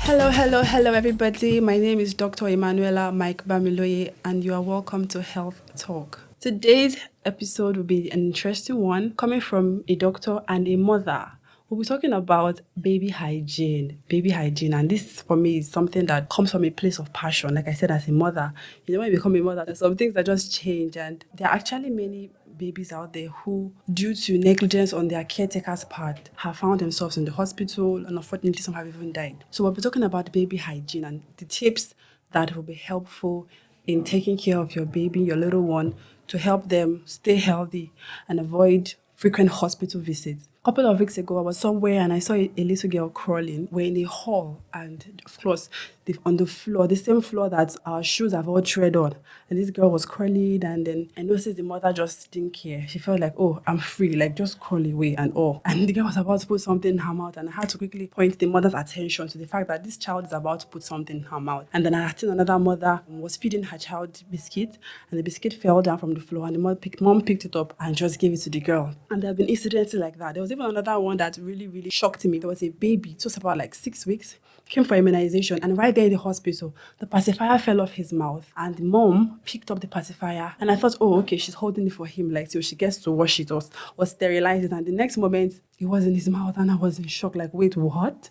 Hello, everybody. My name is Dr. Emanuela Mike Bamiloye, and you are welcome to Health Talk. Today's episode will be an interesting one coming from a doctor and a mother. We'll be talking about baby hygiene. Baby hygiene, and this for me is something that comes from a place of passion. Like I said, as a mother, when you become a mother, there's some things that just change, and there are actually many babies out there who, due to negligence on their caretaker's part, have found themselves in the hospital, and unfortunately, some have even died. So, we'll be talking about baby hygiene and the tips that will be helpful in taking care of your baby, your little one, to help them stay healthy and avoid frequent hospital visits. A couple of weeks ago, I was somewhere and I saw a little girl crawling. We're in a hall, and of course, on the floor, the same floor that our shoes have all tread on. And this girl was crawling, and then I noticed the mother just didn't care. She felt like, oh, I'm free, like just crawl away and all. And the girl was about to put something in her mouth, and I had to quickly point the mother's attention to the fact that this child is about to put something in her mouth. And then I had seen another mother was feeding her child biscuit, and the biscuit fell down from the floor, and the mom picked it up and just gave it to the girl. And there have been incidents like that. There was even another one that really shocked me. There was a baby, it was about like 6 weeks, came for immunization, and right there in the hospital, the pacifier fell off his mouth, and the mom picked up the pacifier, and I thought, oh, okay, she's holding it for him, like till she gets to wash it or sterilize it. And the next moment, it was in his mouth, and I was in shock, like, wait, what?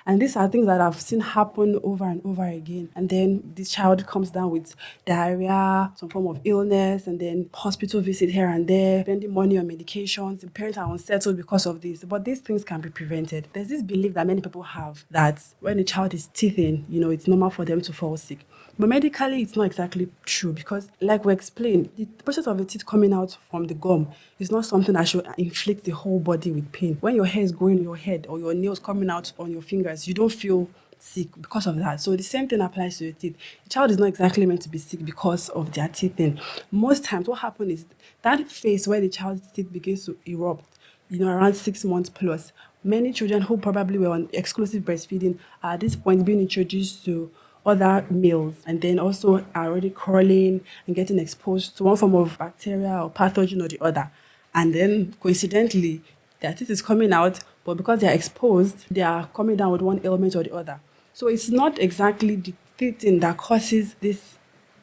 And these are things that I've seen happen over and over again. And then this child comes down with diarrhea, some form of illness, and then hospital visit here and there, spending money on medications. The parents are unsettled because of this. But these things can be prevented. There's this belief that many people have that when a child is teething, it's normal for them to fall sick. But medically, it's not exactly true because, like we explained, the process of the teeth coming out from the gum is not something that should inflict the whole body with pain. When your hair is growing in your head or your nails coming out on your fingers, you don't feel sick because of that. So the same thing applies to your teeth. The child is not exactly meant to be sick because of their teething. Most times, what happens is that phase where the child's teeth begins to erupt, around 6 months plus. Many children who probably were on exclusive breastfeeding are at this point being introduced to other meals, and then also are already crawling and getting exposed to one form of bacteria or pathogen or the other. And then coincidentally, their teeth is coming out, but because they are exposed, they are coming down with one ailment or the other. So it's not exactly the teething that causes these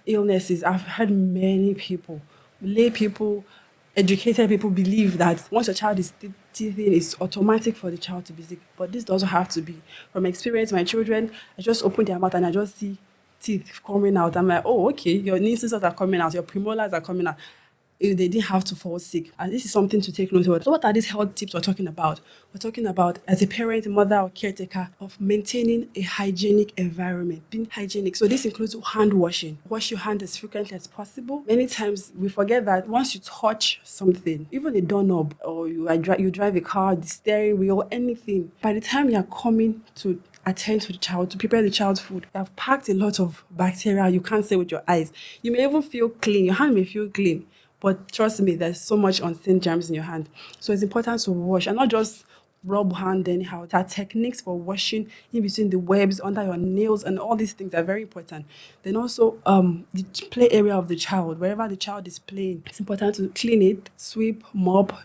illnesses. I've heard many people, lay people, educated people believe that once your child is teething, it's automatic for the child to be sick. But this doesn't have to be. From experience, my children, I just open their mouth and I just see teeth coming out. I'm like, oh, okay, your nasals are coming out, your premolars are coming out. They didn't have to fall sick. And this is something to take note of. So what are these health tips we're talking about? We're talking about, as a parent, mother, or caretaker, of maintaining a hygienic environment, being hygienic. So this includes hand washing. Wash your hand as frequently as possible. Many times we forget that once you touch something, even a doorknob, or you drive a car, the steering wheel, anything, by the time you're coming to attend to the child, to prepare the child's food, you have packed a lot of bacteria you can't see with your eyes. You may even feel clean. Your hand may feel clean. But trust me, there's so much unseen germs in your hand. So it's important to wash and not just rub hand anyhow. There are techniques for washing in between the webs, under your nails, and all these things are very important. Then also the play area of the child, wherever the child is playing, it's important to clean it, sweep, mop,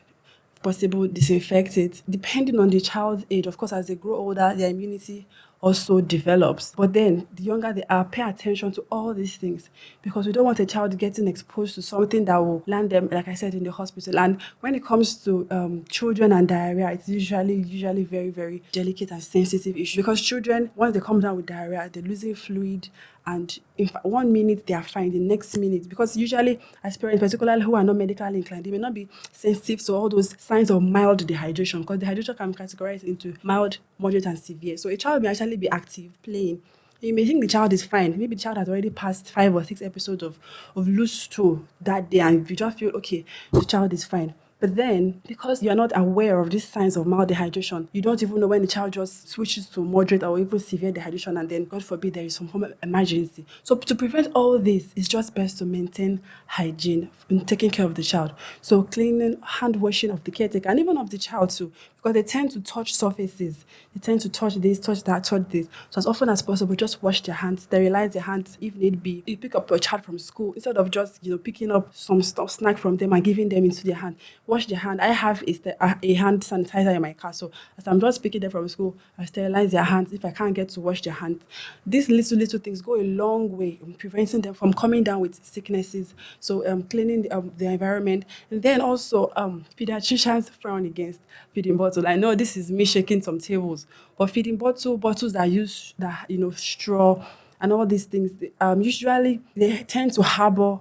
possible disinfect it. Depending on the child's age, of course, as they grow older, their immunity also develops. But then, the younger they are, pay attention to all these things because we don't want a child getting exposed to something that will land them, like I said, in the hospital. And when it comes to children and diarrhea, it's usually very delicate and sensitive issue because children, once they come down with diarrhea, they're losing fluid, and in 1 minute they are fine, the next minute, because usually as parents, particularly who are not medically inclined, they may not be sensitive to all those signs of mild dehydration, because dehydration can be categorized into mild, moderate, and severe. So a child may actually be active, playing. You may think the child is fine. Maybe the child has already passed 5 or 6 episodes of loose stool that day, and you just feel, okay, the child is fine. But then, because you're not aware of these signs of mild dehydration, you don't even know when the child just switches to moderate or even severe dehydration, and then, God forbid, there is some form of emergency. So, to prevent all this, it's just best to maintain hygiene in taking care of the child. So, cleaning, hand washing of the caretaker, and even of the child too, because they tend to touch surfaces. They tend to touch this, touch that, touch this. So as often as possible, just wash their hands, sterilize their hands if need be. You pick up your child from school, instead of just picking up some stuff snack from them and giving them into their hand, wash their hand. I have a hand sanitizer in my car, so as I'm just picking them from school, I sterilize their hands if I can't get to wash their hands. These little things go a long way in preventing them from coming down with sicknesses. So cleaning the environment, and then also pediatricians frown against feeding bottle. I know this is me shaking some tables, but feeding bottles that use that straw and all these things, usually they tend to harbor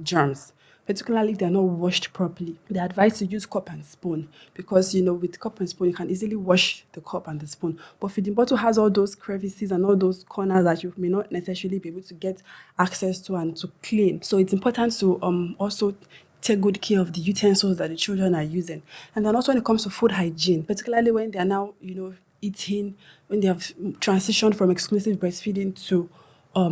germs, particularly if they're not washed properly. They advise to use cup and spoon because, with cup and spoon, you can easily wash the cup and the spoon. But feeding bottle has all those crevices and all those corners that you may not necessarily be able to get access to and to clean. So it's important to also take good care of the utensils that the children are using. And then also when it comes to food hygiene, particularly when they are now, eating, when they have transitioned from exclusive breastfeeding to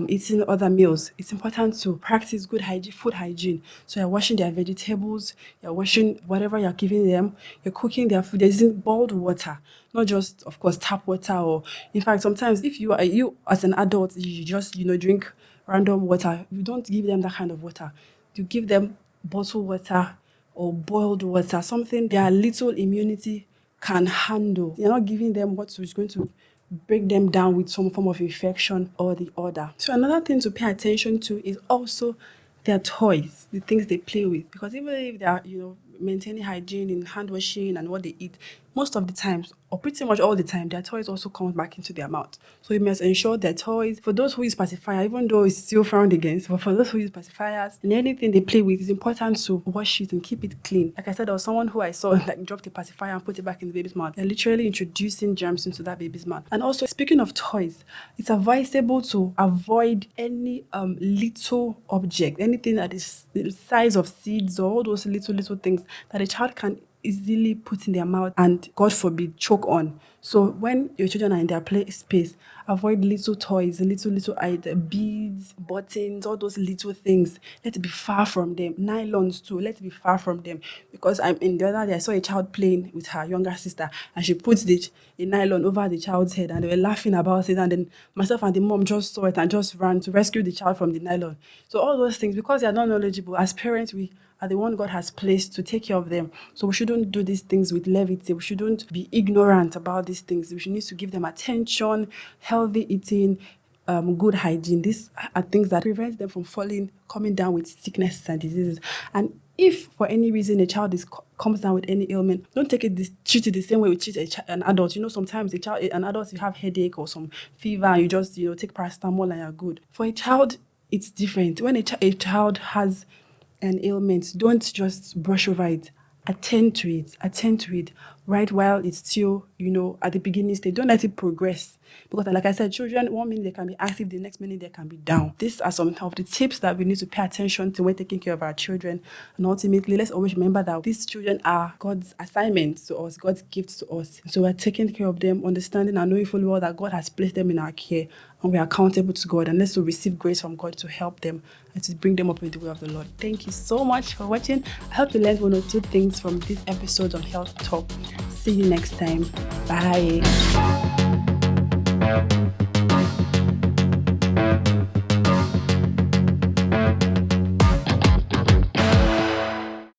eating other meals, it's important to practice good hygiene, food hygiene. So you're washing their vegetables, you're washing whatever you're giving them, you're cooking their food, they're using boiled water, not just, of course, tap water. Or in fact, sometimes if you as an adult, you just drink random water, you don't give them that kind of water. You give them bottled water or boiled water, something their little immunity can handle. You're not giving them what is going to break them down with some form of infection or the other. So another thing to pay attention to is also their toys, the things they play with. Because even if they are, maintaining hygiene in hand washing and what they eat, most of the times, or pretty much all the time, their toys also come back into their mouth. So you must ensure their toys, for those who use pacifier, even though it's still frowned against, but for those who use pacifiers and anything they play with, it's important to wash it and keep it clean. Like I said, there was someone who I saw like dropped a pacifier and put it back in the baby's mouth. They're literally introducing germs into that baby's mouth. And also, speaking of toys, it's advisable to avoid any little object, anything that is the size of seeds or all those little things that a child can easily put in their mouth and, God forbid, choke on. So when your children are in their play space, avoid little toys, little beads, buttons, all those little things. Let it be far from them. Nylons too, let it be far from them. Because I'm in the other day, I saw a child playing with her younger sister, and she put a nylon over the child's head, and they were laughing about it. And then myself and the mom just saw it and just ran to rescue the child from the nylon. So all those things, because they are not knowledgeable, as parents, we are the one God has placed to take care of them. So we shouldn't do these things with levity. We shouldn't be ignorant about these things. We should need to give them attention, healthy eating, good hygiene. These are things that prevent them from coming down with sicknesses and diseases. And if for any reason a child comes down with any ailment, don't treat it the same way we treat an adult. Sometimes an adult, you have headache or some fever, and you just take paracetamol and you're good. For a child, it's different. When a child has an ailment, don't just brush over it. Attend to it right while it's still, at the beginning stage. Don't let it progress. Because like I said, children, 1 minute they can be active, the next minute they can be down. These are some of the tips that we need to pay attention to when taking care of our children. And ultimately, let's always remember that these children are God's assignment to us, God's gift to us. So we're taking care of them, understanding and knowing fully well that God has placed them in our care, and we are accountable to God, and let's receive grace from God to help them and to bring them up in the way of the Lord. Thank you so much for watching. I hope you learned 1 or 2 things from this episode on Health Talk. See you next time. Bye.